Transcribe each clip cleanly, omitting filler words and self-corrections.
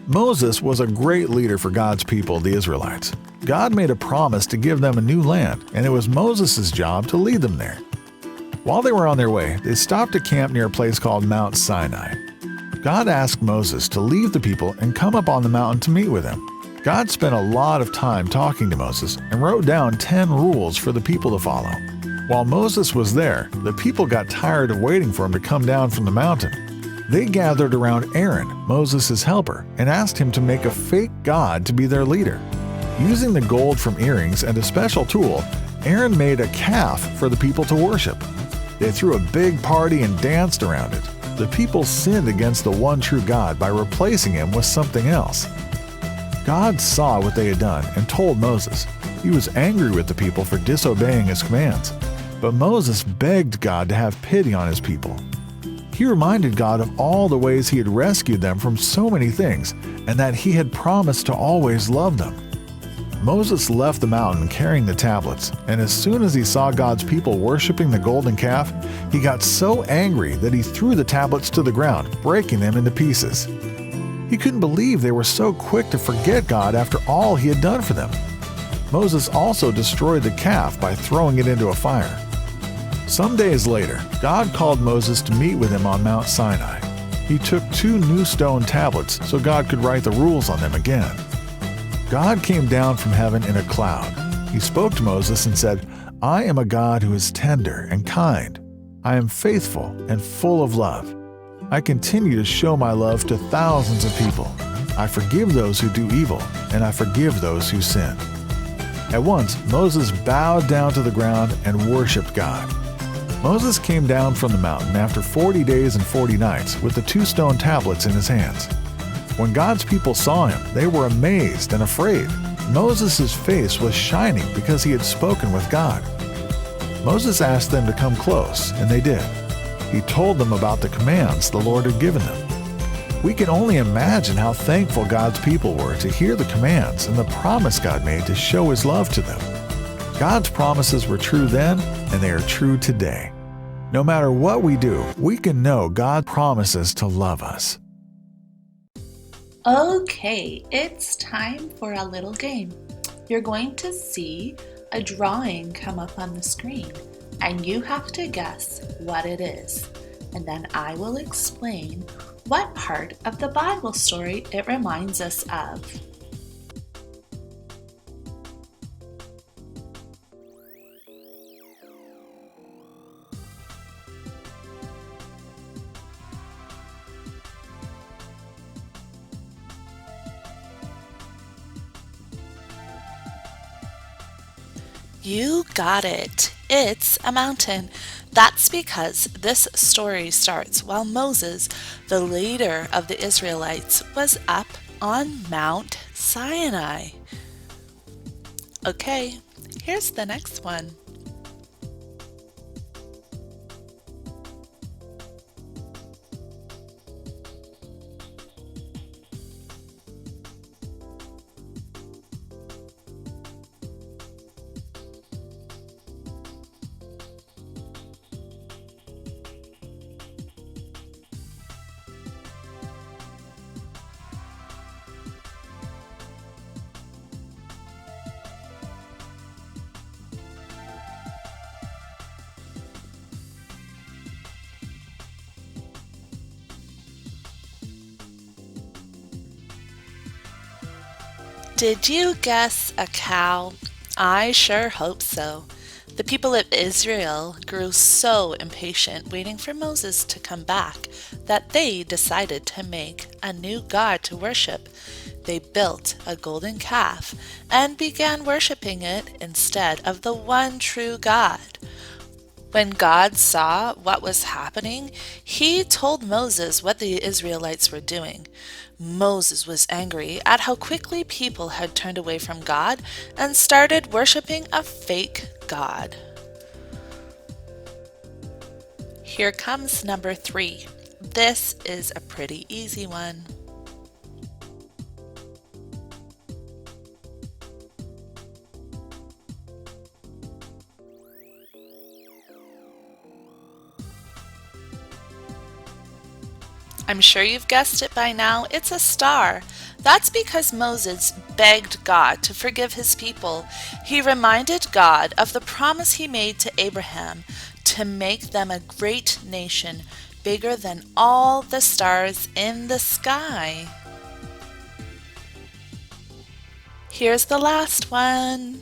Moses was a great leader for God's people, the Israelites. God made a promise to give them a new land, and it was Moses' job to lead them there. While they were on their way, they stopped to camp near a place called Mount Sinai. God asked Moses to leave the people and come up on the mountain to meet with him. God spent a lot of time talking to Moses and wrote down 10 rules for the people to follow. While Moses was there, the people got tired of waiting for him to come down from the mountain. They gathered around Aaron, Moses' helper, and asked him to make a fake god to be their leader. Using the gold from earrings and a special tool, Aaron made a calf for the people to worship. They threw a big party and danced around it. The people sinned against the one true God by replacing him with something else. God saw what they had done and told Moses. He was angry with the people for disobeying his commands. But Moses begged God to have pity on his people. He reminded God of all the ways he had rescued them from so many things and that he had promised to always love them. Moses left the mountain carrying the tablets, and as soon as he saw God's people worshiping the golden calf, he got so angry that he threw the tablets to the ground, breaking them into pieces. He couldn't believe they were so quick to forget God after all he had done for them. Moses also destroyed the calf by throwing it into a fire. Some days later, God called Moses to meet with him on Mount Sinai. He took 2 new stone tablets so God could write the rules on them again. God came down from heaven in a cloud. He spoke to Moses and said, "I am a God who is tender and kind. I am faithful and full of love. I continue to show my love to thousands of people. I forgive those who do evil, and I forgive those who sin." At once, Moses bowed down to the ground and worshiped God. Moses came down from the mountain after 40 days and 40 nights with the 2 stone tablets in his hands. When God's people saw him, they were amazed and afraid. Moses' face was shining because he had spoken with God. Moses asked them to come close, and they did. He told them about the commands the Lord had given them. We can only imagine how thankful God's people were to hear the commands and the promise God made to show his love to them. God's promises were true then, and they are true today. No matter what we do, we can know God promises to love us. Okay, it's time for a little game. You're going to see a drawing come up on the screen, and you have to guess what it is. And then I will explain what part of the Bible story it reminds us of. You got it. It's a mountain. That's because this story starts while Moses, the leader of the Israelites, was up on Mount Sinai. Okay, here's the next one. Did you guess a cow? I sure hope so. The people of Israel grew so impatient waiting for Moses to come back that they decided to make a new god to worship. They built a golden calf and began worshiping it instead of the one true God. When God saw what was happening, he told Moses what the Israelites were doing. Moses was angry at how quickly people had turned away from God and started worshiping a fake God. Here comes number 3. This is a pretty easy one. I'm sure you've guessed it by now. It's a star. That's because Moses begged God to forgive his people. He reminded God of the promise he made to Abraham to make them a great nation, bigger than all the stars in the sky. Here's the last one.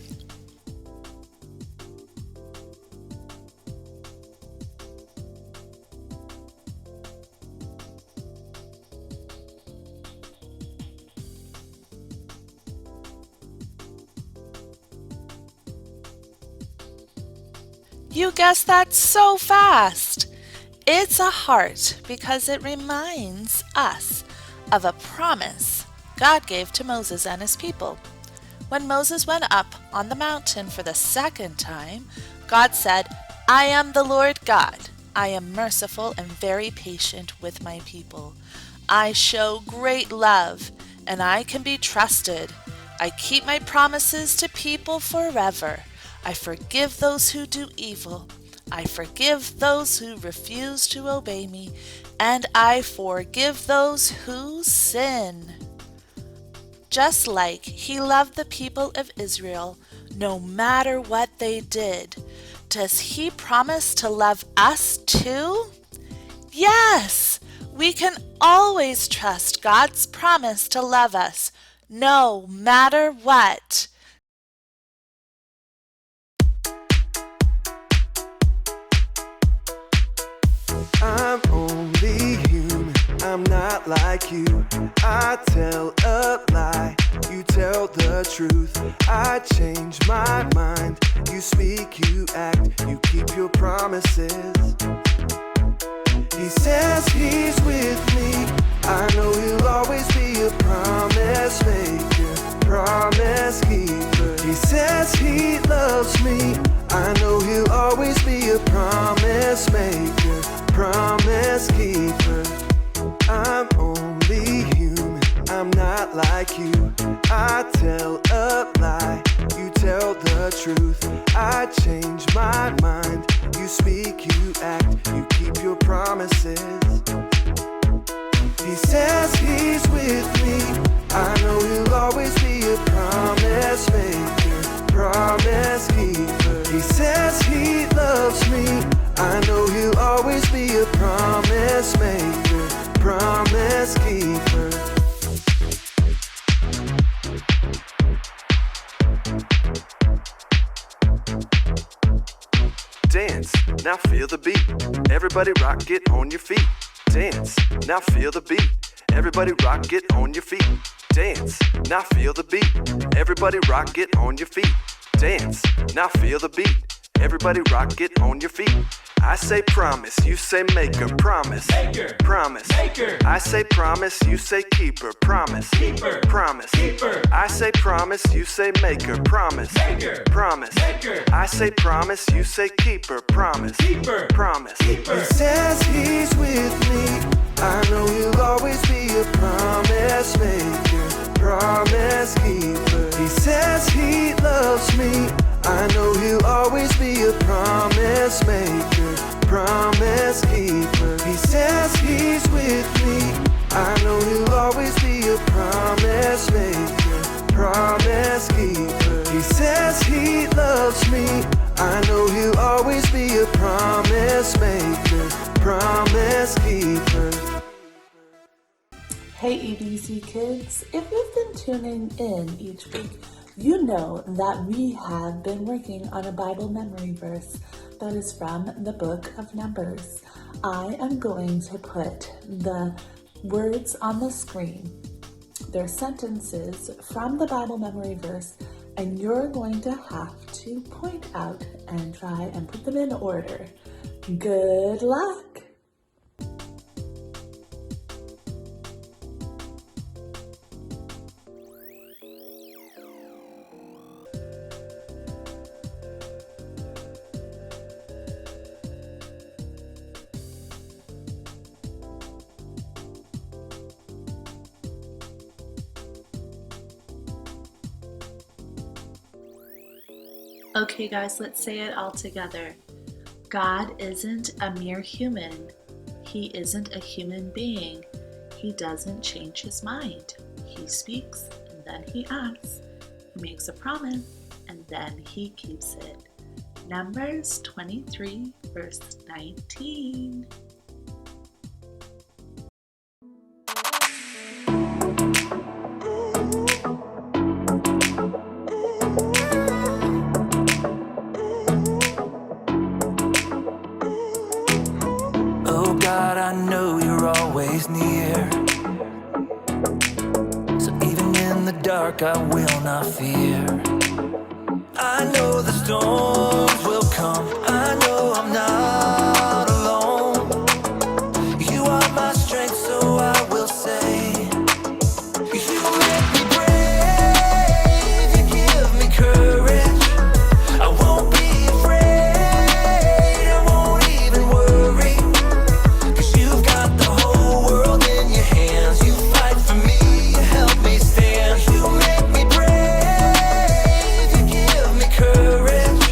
You guessed that so fast! It's a heart because it reminds us of a promise God gave to Moses and his people. When Moses went up on the mountain for the second time, God said, "I am the Lord God. I am merciful and very patient with my people. I show great love, and I can be trusted. I keep my promises to people forever. I forgive those who do evil. I forgive those who refuse to obey me, and I forgive those who sin." Just like he loved the people of Israel, no matter what they did, does he promise to love us too? Yes! We can always trust God's promise to love us, no matter what. I'm only human, I'm not like you. I tell a lie, you tell the truth. I change my mind, you speak, you act, you keep your promises. He says he's with me, I know he'll always be a promise maker, promise keeper. He says he loves me, I know he'll always be a promise maker, promise keeper. I'm only human, I'm not like you. I tell a lie, you tell the truth. I change my mind, you speak, you act, you keep your promises. He says he's with me, I know he'll always be a promise maker, promise keeper. He says he loves me, I know he'll always be a promise maker, promise keeper. Dance, now feel the beat. Everybody rock, get on your feet. Dance, now feel the beat. Everybody rock, get on your feet. Dance, now feel the beat. Everybody rock, get on your feet. Dance, now feel the beat. Everybody rock, get on your feet. I say promise, you say maker, promise, maker, promise, maker. I say promise, you say keeper, promise, keeper, promise, keeper. I say promise, you say maker, promise, maker, promise, maker. I say promise, you say keeper, promise, keeper, promise, keeper. He says he's with me, I know he'll always be a promise maker, promise keeper. He says he loves me, I know he'll always be a promise maker, promise keeper. He says he's with me, I know he'll always be a promise maker, promise keeper. He says he loves me, I know he'll always be a promise maker, promise keeper. Hey EBC kids, if you've been tuning in each week, you know that we have been working on a Bible memory verse that is from the book of Numbers. I am going to put the words on the screen. They're sentences from the Bible memory verse, and you're going to have to point out and try and put them in order. Good luck! Okay guys, let's say it all together. God isn't a mere human. He isn't a human being. He doesn't change his mind. He speaks and then he acts. He makes a promise and then he keeps it. Numbers 23, verse 19. Oh God, I know you're always near. So even in the dark, I will not fear. I know the storms will come. I know I'm not alone. You are my strength, so I will say, you make me brave. You give me courage. I won't be afraid. I won't even worry. 'Cause you've got the whole world in your hands. You fight for me. You help me stand. You make me brave. You give me courage.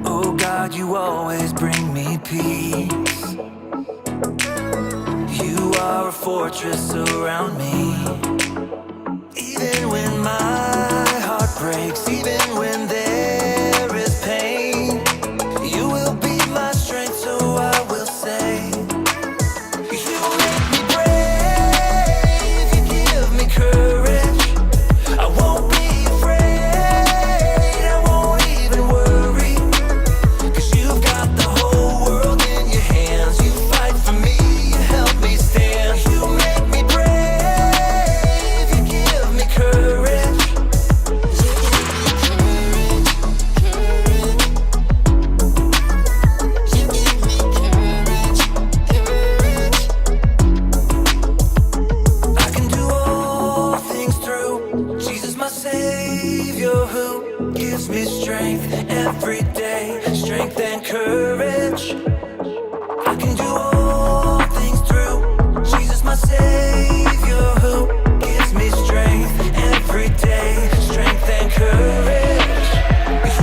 Oh God, you always bring me peace. You are a fortress around me. Even when my heart breaks, even when there is pain, you will be my strength, so I will say, you make me brave. You give me courage. I won't be afraid. I won't even worry. 'Cause you've got the whole world in your hands. You fight for me. You help me stand. You make me brave. You give me courage. I can do all things through Jesus, my Savior, who gives me strength every day, strength and courage. I can do all things through Jesus, my Savior, who gives me strength every day, strength and courage.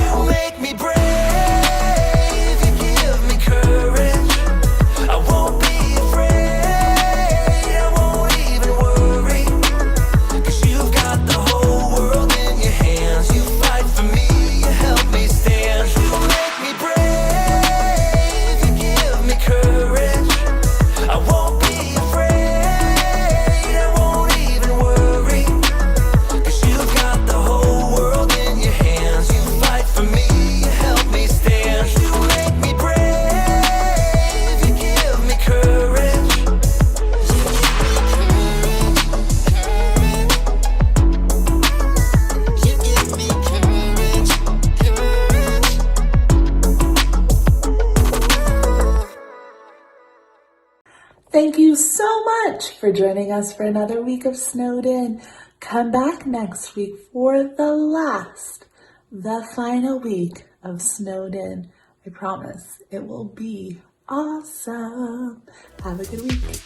You make me brave. You give me courage. I won't be afraid. I won't even worry. 'Cause you've got the whole world in your hands. You fight for me. You help me stand. You make me brave. You give me courage. I won't be afraid. I won't even worry. 'Cause you've got the whole world in your hands. You fight for me. You help me stand. You make me brave. You give me courage. Thank you so much for joining us for another week of Snowed In. Come back next week for the final week of Snowed In. I promise it will be awesome. Have a good week.